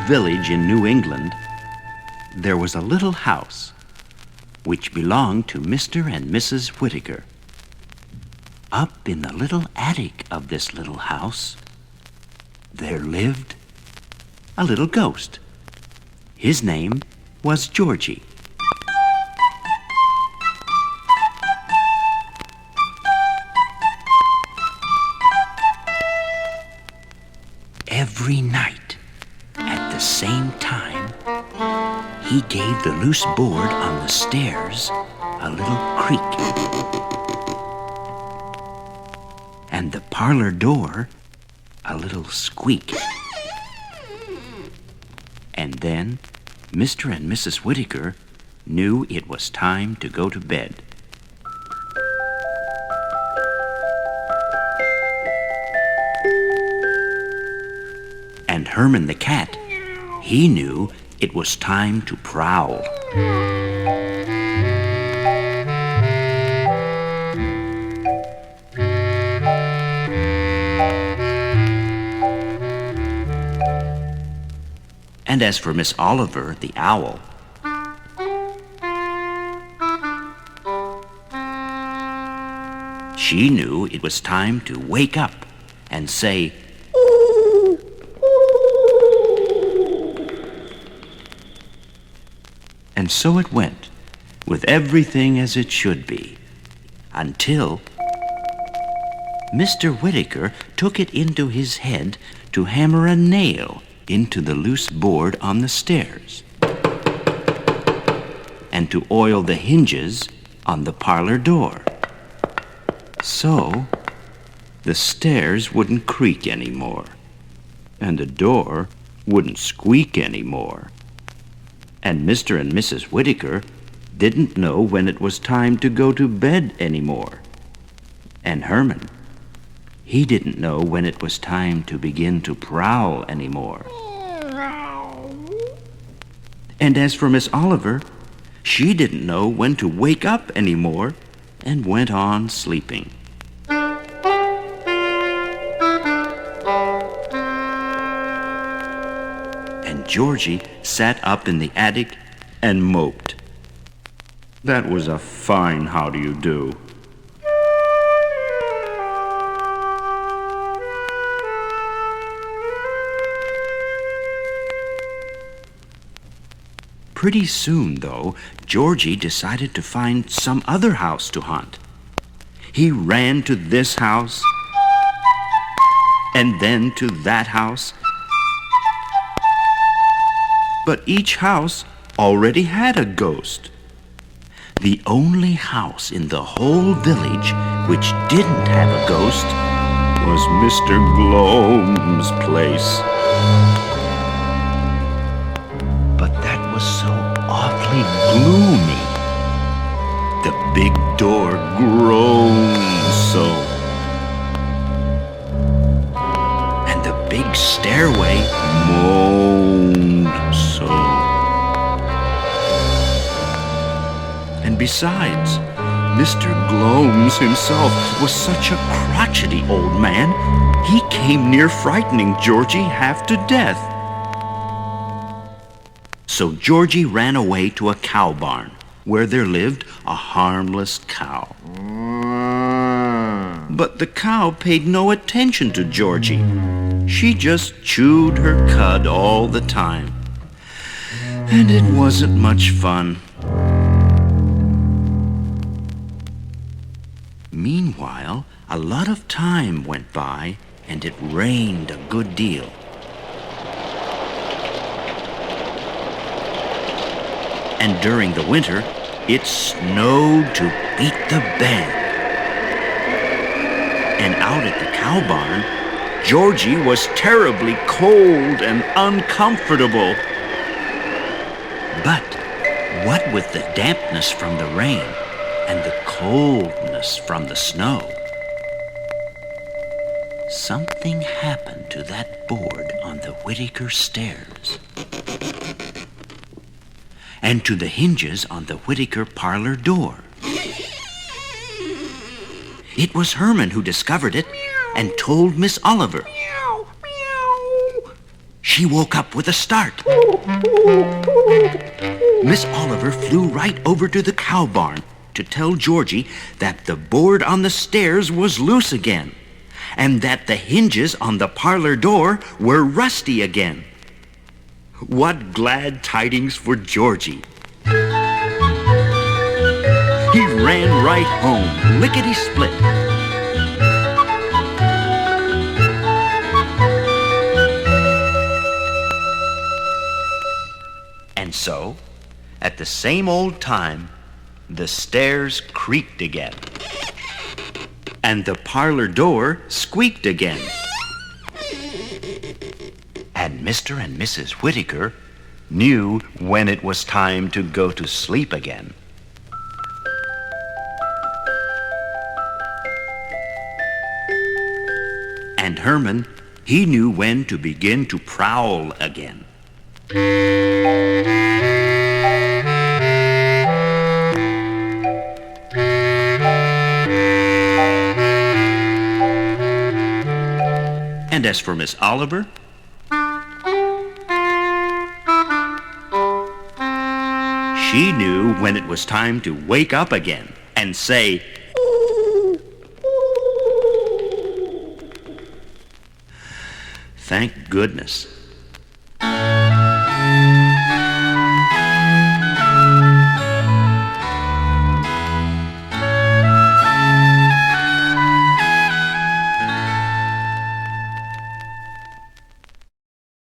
village in New England, there was a little house which belonged to Mr. and Mrs. Whittaker. Up in the little attic of this little house, there lived a little ghost. His name was Georgie. Every night, at the same time, he gave the loose board on the stairs a little creak, and the parlor door a little squeak. And then Mr. and Mrs. Whittaker knew it was time to go to bed. And Herman the cat, he knew it was time to prowl. And as for Miss Oliver, the owl, she knew it was time to wake up and say, "Ooh, ooh." And so it went, with everything as it should be, until Mr. Whittaker took it into his head to hammer a nail into the loose board on the stairs, and to oil the hinges on the parlor door, so the stairs wouldn't creak anymore, and the door wouldn't squeak anymore, and Mr. and Mrs. Whittaker didn't know when it was time to go to bed anymore, and Herman, he didn't know when it was time to begin to prowl anymore. And as for Miss Oliver, she didn't know when to wake up anymore and went on sleeping. And Georgie sat up in the attic and moped. That was a fine how do you do. Pretty soon, though, Georgie decided to find some other house to haunt. He ran to this house, and then to that house. But each house already had a ghost. The only house in the whole village which didn't have a ghost was Mr. Gloam's place. So awfully gloomy. The big door groaned so, and the big stairway moaned so. And besides, Mr. Gloams himself was such a crotchety old man, he came near frightening Georgie half to death. So Georgie ran away to a cow barn, where there lived a harmless cow. But the cow paid no attention to Georgie. She just chewed her cud all the time. And it wasn't much fun. Meanwhile, a lot of time went by, and it rained a good deal. And during the winter, it snowed to beat the band. And out at the cow barn, Georgie was terribly cold and uncomfortable. But what with the dampness from the rain and the coldness from the snow, something happened to that board on the Whittaker stairs, and to the hinges on the Whittaker parlor door. It was Herman who discovered it and told Miss Oliver. she woke up with a start. Miss Oliver flew right over to the cow barn to tell Georgie that the board on the stairs was loose again, and that the hinges on the parlor door were rusty again. What glad tidings for Georgie! He ran right home, lickety-split. And so, at the same old time, the stairs creaked again, and the parlor door squeaked again. And Mr. and Mrs. Whittaker knew when it was time to go to sleep again. And Herman, he knew when to begin to prowl again. And as for Miss Oliver, she knew when it was time to wake up again and say, "Thank goodness."